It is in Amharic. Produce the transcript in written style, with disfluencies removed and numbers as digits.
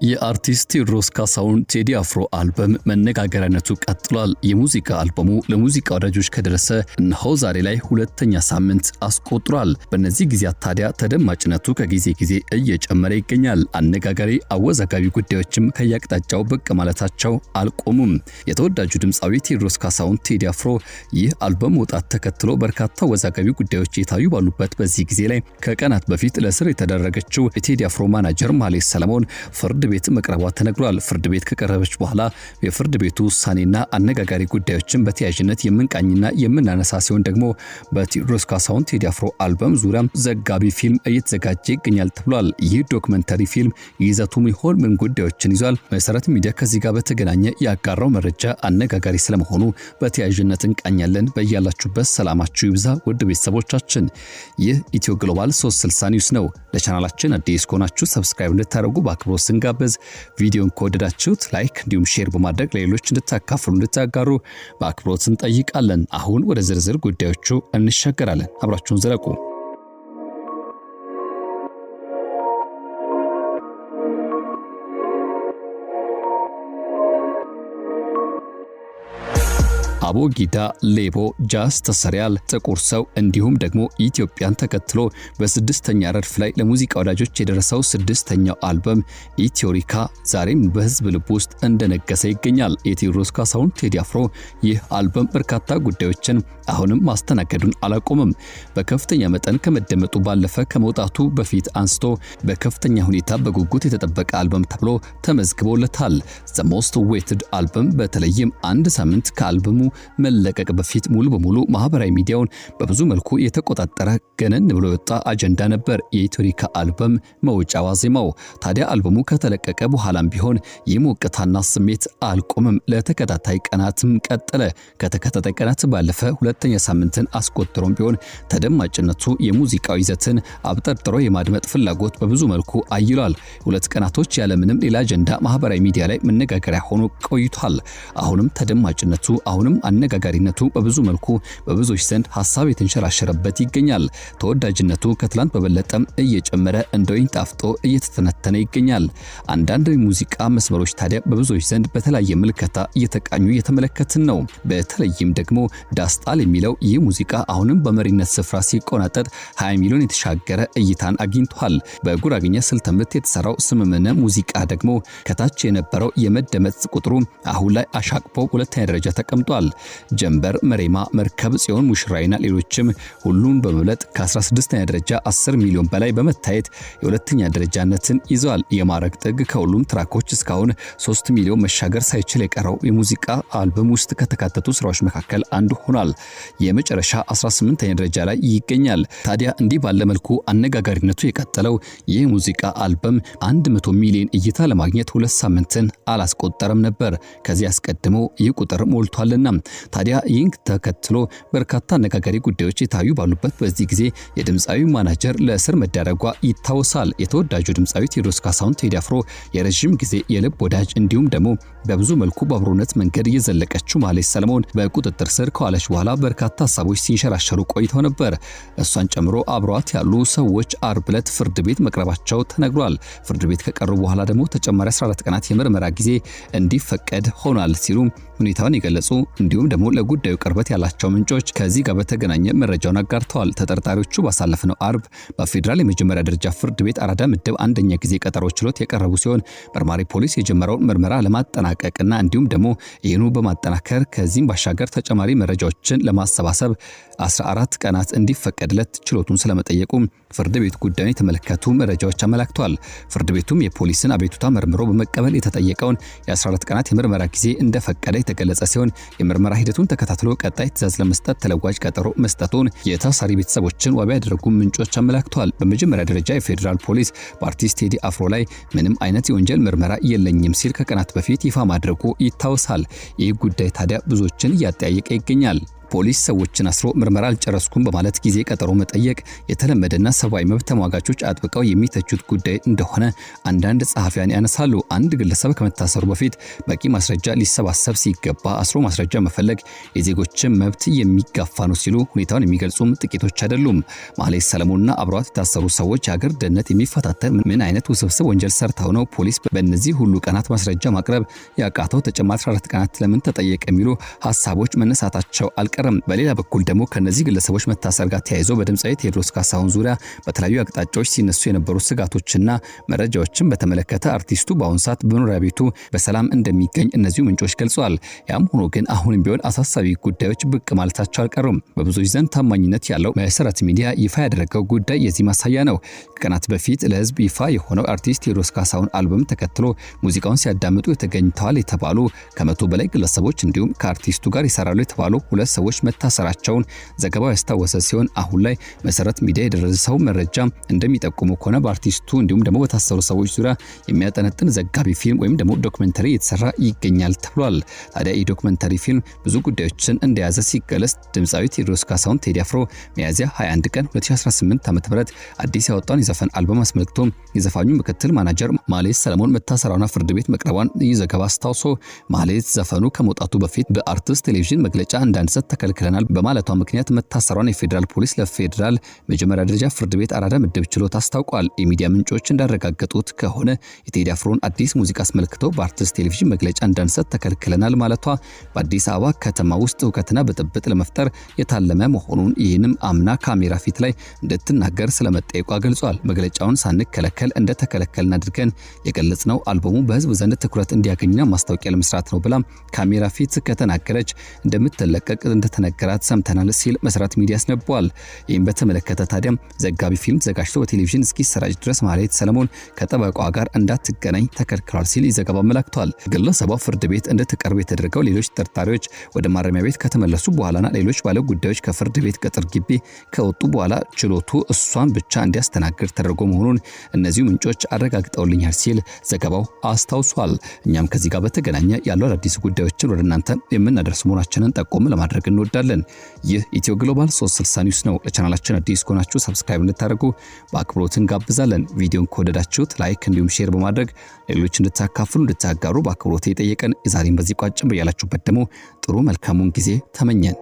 የአርቲስት ቴዎድሮስ ካሳሁን ቴዲ አፍሮ አልበም መነጋገሪያነቱ ቀጥሏል። የሙዚቃ አልበሙ ለሙዚቃ ወዳጆች ከደረሰ እነሆ ዛሬ ላይ ሁለተኛ ሳምንት አስቆጥሯል። በእነዚህ ጊዜያት ታዲያ ተደማጭነቱ ከጊዜ ጊዜ እየጨመረ ይገኛል። አነጋጋሪ አወዛጋቢ ጉዳዮችም ከያቅጣጫው ብቅ ማለታቸው አልቆሙም። የተወዳጁ ድምፃዊ ቴዎድሮስ ካሳሁን ቴዲ አፍሮ ይህ አልበም መውጣት ተከትሎ በርካታ አወዛጋቢ ጉዳዮች የታዩ ባሉበት በዚህ ጊዜ ላይ ከቀናት በፊት ለእስር የተደረገችው የቴዲ አፍሮ ማናጀር ማህሌት ሰለሞን ፍርድ ቤት መቅረቧ ተነግሯል። ፍርድ ቤት ከቀረበች በኋላ የፍርድ ቤቱ ውሳኔና አነጋጋሪ ጉዳዮችን በተያያዥነት የምንቃኝና የምናነሳ ሲሆን ደግሞ በቴዎድሮስ ካሳሁን ቴዲ አፍሮ አልበም ዙሪያ ዘጋቢ ፊልም እየተዘጋጀ ይገኛል ተብሏል። ይህ ዶክመንተሪ ፊልም ይዘቱ ምን ጉዳዮችን ይዟል? መሰረት ሚዲያ ከዚህ ጋር በተገናኘ ያጋራው መረጃ አነጋጋሪ ስለመሆኑ በተያያዥነት እንቃኛለን። በያላችሁበት ሰላማችሁ ይብዛ ውድ ቤተሰቦቻችን። ይህ ኢትዮ ግሎባል 360 ኒውስ ነው። ለቻናላችን አዲስ ከሆናችሁ ሰብስክራይብ እንድታደርጉ በአክብሮት ስንጋብዝ፣ ቪዲዮን ከወደዳችሁት ላይክ እንዲሁም ሼር በማድረግ ለሌሎች እንድታካፍሉ እንድታጋሩ በአክብሮት እንጠይቃለን። አሁን ወደ ዝርዝር ጉዳዮቹ እንሻገራለን። አብራችሁን ዝለቁ። አቦጊዳ፣ ሌቦ፣ ጃዝ ተሰሪያል፣ ጥቁር ሰው እንዲሁም ደግሞ ኢትዮጵያን ተከትሎ በስድስተኛ ረድፍ ላይ ለሙዚቃ ወዳጆች የደረሰው ስድስተኛው አልበም ኢትዮሪካ ዛሬም በህዝብ ልብ ውስጥ እንደነገሰ ይገኛል። የቴዎድሮስ ካሳሁን ቴዲ አፍሮ ይህ አልበም በርካታ ጉዳዮችን አሁንም ማስተናገዱን አላቆመም። በከፍተኛ መጠን ከመደመጡ ባለፈ ከመውጣቱ በፊት አንስቶ በከፍተኛ ሁኔታ በጉጉት የተጠበቀ አልበም ተብሎ ተመዝግቦለታል። ዘ ሞስት ዌትድ አልበም በተለይም አንድ ሳምንት ከአልበሙ መለቀቅ በፊት ሙሉ በሙሉ ማህበራዊ ሚዲያውን በብዙ መልኩ የተቆጣጠረ ገነን ብሎ የወጣ አጀንዳ ነበር የኢትዮሪካ አልበም መውጫ ዋዜማው። ታዲያ አልበሙ ከተለቀቀ በኋላም ቢሆን የሞቅታና ስሜት አልቆመም። ለተከታታይ ቀናትም ቀጠለ። ከተከታታይ ቀናት ባለፈ ሁለተኛ ሳምንትን አስቆጥሮም ቢሆን ተደማጭነቱ የሙዚቃው ይዘትን አብጠርጥሮ የማድመጥ ፍላጎት በብዙ መልኩ አይሏል። ሁለት ቀናቶች ያለምንም ሌላ አጀንዳ ማህበራዊ ሚዲያ ላይ መነጋገሪያ ሆኖ ቆይቷል። አሁንም ተደማጭነቱ አሁንም አነጋጋሪነቱ በብዙ መልኩ በብዙዎች ዘንድ ሐሳብ የተንሸራሸረበት ይገኛል። ተወዳጅነቱ ከትላንት በበለጠም እየጨመረ እንደወይን ጣፍጦ እየተተነተነ ይገኛል። አንዳንድ ሙዚቃ መስመሮች ታዲያ በብዙዎች ዘንድ በተለያየ ምልከታ እየተቃኙ እየተመለከትን ነው። በተለይም ደግሞ ዳስጣል የሚለው ይህ ሙዚቃ አሁንም በመሪነት ስፍራ ሲቆናጠጥ 20 ሚሊዮን የተሻገረ እይታን አግኝቷል። በጉራግኛ ስልተ ምት የተሰራው ስምምነ ሙዚቃ ደግሞ ከታች የነበረው የመደመጥ ቁጥሩ አሁን ላይ አሻቅቦ ሁለተኛ ደረጃ ተቀምጧል። ጀንበር፣ መሬማ፣ መርከብ፣ ጽዮን ሙሽራይና ሌሎችም ሁሉን በመብለጥ ከ16ኛ ደረጃ 10 ሚሊዮን በላይ በመታየት የሁለተኛ ደረጃነትን ይዘዋል። የማረግ ጥግ ከሁሉም ትራኮች እስካሁን 3 ሚሊዮን መሻገር ሳይችል የቀረው የሙዚቃ አልበም ውስጥ ከተካተቱ ስራዎች መካከል አንዱ ሆኗል። የመጨረሻ 18ኛ ደረጃ ላይ ይገኛል። ታዲያ እንዲህ ባለ መልኩ አነጋጋሪነቱ የቀጠለው ይህ ሙዚቃ አልበም 100 ሚሊዮን እይታ ለማግኘት 2 ሳምንትን አላስቆጠረም ነበር። ከዚህ አስቀድሞ ይህ ቁጥር ሞልቷልና። ታዲያ ይህን ተከትሎ በርካታ አነጋጋሪ ጉዳዮች የታዩ ባሉበት በዚህ ጊዜ የድምፃዊ ማናጀር ለእስር መዳረጓ ይታወሳል። የተወዳጁ ድምፃዊ ቴዎድሮስ ካሳሁን ቴዲ አፍሮ የረጅም ጊዜ የልብ ወዳጅ እንዲሁም ደግሞ በብዙ መልኩ በአብሮነት መንገድ የዘለቀችው ማህሌት ሰለሞን በቁጥጥር ስር ከዋለች በኋላ በርካታ ሀሳቦች ሲንሸራሸሩ ቆይተው ነበር። እሷን ጨምሮ አብሯት ያሉ ሰዎች አርብ ዕለት ፍርድ ቤት መቅረባቸው ተነግሯል። ፍርድ ቤት ከቀሩ በኋላ ደግሞ ተጨማሪ 14 ቀናት የምርመራ ጊዜ እንዲፈቀድ ሆኗል ሲሉ ሁኔታውን የገለጹ እንዲሁም ደግሞ ለጉዳዩ ቅርበት ያላቸው ምንጮች ከዚህ ጋር በተገናኘ መረጃውን አጋርተዋል። ተጠርጣሪዎቹ ባሳለፍነው አርብ በፌዴራል የመጀመሪያ ደረጃ ፍርድ ቤት አራዳ ምድብ አንደኛ ጊዜ ቀጠሮ ችሎት የቀረቡ ሲሆን መርማሪ ፖሊስ የጀመረውን ምርመራ ለማጠናቀቅና እንዲሁም ደግሞ ይህኑ በማጠናከር ከዚህም ባሻገር ተጨማሪ መረጃዎችን ለማሰባሰብ 14 ቀናት እንዲፈቀድለት ችሎቱን ስለመጠየቁ ፍርድ ቤት ጉዳዩን የተመለከቱ መረጃዎች አመላክተዋል። ፍርድ ቤቱም የፖሊስን አቤቱታ መርምሮ በመቀበል የተጠየቀውን የ14 ቀናት የምርመራ ጊዜ እንደፈቀደ የተገለጸ ሲሆን የምርመራ ሂደቱን ተከታትሎ ቀጣይ ትዕዛዝ ለመስጠት ተለዋጭ ቀጠሮ መስጠቱን የታሳሪ ቤተሰቦችን ዋቢ ያደረጉ ምንጮች አመላክተዋል። በመጀመሪያ ደረጃ የፌዴራል ፖሊስ በአርቲስት ቴዲ አፍሮ ላይ ምንም አይነት የወንጀል ምርመራ የለኝም ሲል ከቀናት በፊት ይፋ ማድረጉ ይታወሳል። ይህ ጉዳይ ታዲያ ብዙዎችን እያጠያየቀ ይገኛል። ፖሊስ ሰዎችን አስሮ ምርመራ አልጨረስኩም በማለት ጊዜ ቀጠሮ መጠየቅ የተለመደና ሰብአዊ መብት ተሟጋቾች አጥብቀው የሚተቹት ጉዳይ እንደሆነ አንዳንድ ጸሐፊያን ያነሳሉ። አንድ ግለሰብ ከመታሰሩ በፊት በቂ ማስረጃ ሊሰባሰብ ሲገባ አስሮ ማስረጃ መፈለግ የዜጎችን መብት የሚጋፋ ነው ሲሉ ሁኔታውን የሚገልጹም ጥቂቶች አይደሉም። ማህሌት ሰለሞንና አብሯት የታሰሩ ሰዎች የሀገር ደህንነት የሚፈታተን ምን አይነት ውስብስብ ወንጀል ሰርተው ነው ፖሊስ በእነዚህ ሁሉ ቀናት ማስረጃ ማቅረብ ያቃተው? ተጨማሪ 14 ቀናት ለምን ተጠየቀ? የሚሉ ሐሳቦች መነሳታቸው አልቀረም። በሌላ በኩል ደግሞ ከነዚህ ግለሰቦች መታሰር ጋር ተያይዞ በድምጻዊ ቴዎድሮስ ካሳሁን ዙሪያ በተለያዩ አቅጣጫዎች ሲነሱ የነበሩ ስጋቶችና መረጃዎችን በተመለከተ አርቲስቱ በአሁኑ ሰዓት በመኖሪያ ቤቱ በሰላም እንደሚገኝ እነዚሁ ምንጮች ገልጸዋል። ያም ሆኖ ግን አሁንም ቢሆን አሳሳቢ ጉዳዮች ብቅ ማለታቸው አልቀሩም። በብዙዎች ዘንድ ታማኝነት ያለው መሰረት ሚዲያ ይፋ ያደረገው ጉዳይ የዚህ ማሳያ ነው። ከቀናት በፊት ለህዝብ ይፋ የሆነው አርቲስት ቴዎድሮስ ካሳሁን አልበም ተከትሎ ሙዚቃውን ሲያዳምጡ ተገኝተዋል የተባሉ ከ100 በላይ ግለሰቦች እንዲሁም ከአርቲስቱ ጋር ይሰራሉ የተባሉ 2 ሰዎች መታሰራቸውን ዘገባው ያስታወሰ ሲሆን አሁን ላይ መሰረት ሚዲያ የደረሰው መረጃ እንደሚጠቁሙ ከሆነ በአርቲስቱ እንዲሁም ደግሞ በታሰሩ ሰዎች ዙሪያ የሚያጠነጥን ዘጋቢ ፊልም ወይም ደግሞ ዶክመንተሪ የተሰራ ይገኛል ተብሏል። ታዲያ ይህ ዶክመንተሪ ፊልም ብዙ ጉዳዮችን እንደያዘ ሲገለጽ ድምጻዊ ቴዎድሮስ ካሳሁን ቴዲ አፍሮ ሚያዝያ 21 ቀን 2018 ዓ.ም አዲስ ያወጣውን የዘፈን አልበም አስመልክቶ የዘፋኙ ምክትል ማናጀር ማህሌት ሰለሞን መታሰሯና ፍርድ ቤት መቅረቧን ይህ ዘገባ አስታውሶ ማህሌት ዘፈኑ ከመውጣቱ በፊት በአርትስ ቴሌቪዥን መግለጫ እንዳንሰጥ ተከልክለናል በማለቷ ምክንያት መታሰሯን የፌዴራል ፖሊስ ለፌዴራል መጀመሪያ ደረጃ ፍርድ ቤት አራዳ ምድብ ችሎት አስታውቋል። የሚዲያ ምንጮች እንዳረጋገጡት ከሆነ የቴዲ አፍሮን አዲስ ሙዚቃ አስመልክቶ በአርትስ ቴሌቪዥን መግለጫ እንዳንሰጥ ተከልክለናል ማለቷ በአዲስ አበባ ከተማ ውስጥ ሁከትና ብጥብጥ ለመፍጠር የታለመ መሆኑን ይህንም አምና ካሜራ ፊት ላይ እንድትናገር ስለመጠየቋ ገልጿል። መግለጫውን ሳንከለከል እንደተከለከልን አድርገን የገለጽነው አልበሙ በህዝብ ዘንድ ትኩረት እንዲያገኝና ማስታወቂያ ለመስራት ነው ብላ ካሜራ ፊት ከተናገረች እንደምትለቀቅ እንደተነገራት ሰምተናል ሲል መሰረት ሚዲያ አስነብቧል። ይህም በተመለከተ ታዲያም ዘጋቢ ፊልም ዘጋጅቶ በቴሌቪዥን እስኪሰራጭ ድረስ ማህሌት ሰለሞን ከጠበቃዋ ጋር እንዳትገናኝ ተከልክሏል ሲል ዘገባ አመላክቷል። ግለሰቧ ፍርድ ቤት እንድትቀርብ የተደረገው ሌሎች ተጠርጣሪዎች ወደ ማረሚያ ቤት ከተመለሱ በኋላና ሌሎች ባለ ጉዳዮች ከፍርድ ቤት ቅጥር ግቢ ከወጡ በኋላ ችሎቱ እሷን ብቻ እንዲያስተናግድ ተደርጎ መሆኑን እነዚሁ ምንጮች አረጋግጠውልኛል ሲል ዘገባው አስታውሷል። እኛም ከዚህ ጋር በተገናኘ ያለው አዲስ ጉዳዮችን ወደ እናንተ የምናደርስ መሆናችንን ጠቆም ለማድረግ እንወዳለን። ይህ ኢትዮ ግሎባል 360 ኒውስ ነው። ለቻናላችን አዲስ ከሆናችሁ ሰብስክራይብ እንድታደርጉ በአክብሮት እንጋብዛለን። ቪዲዮን ከወደዳችሁት ላይክ እንዲሁም ሼር በማድረግ ሌሎች እንድታካፍሉ እንድታጋሩ በአክብሮት የጠየቀን የዛሬን በዚህ ቋጭን። በያላችሁበት ደግሞ ጥሩ መልካሙን ጊዜ ተመኘን።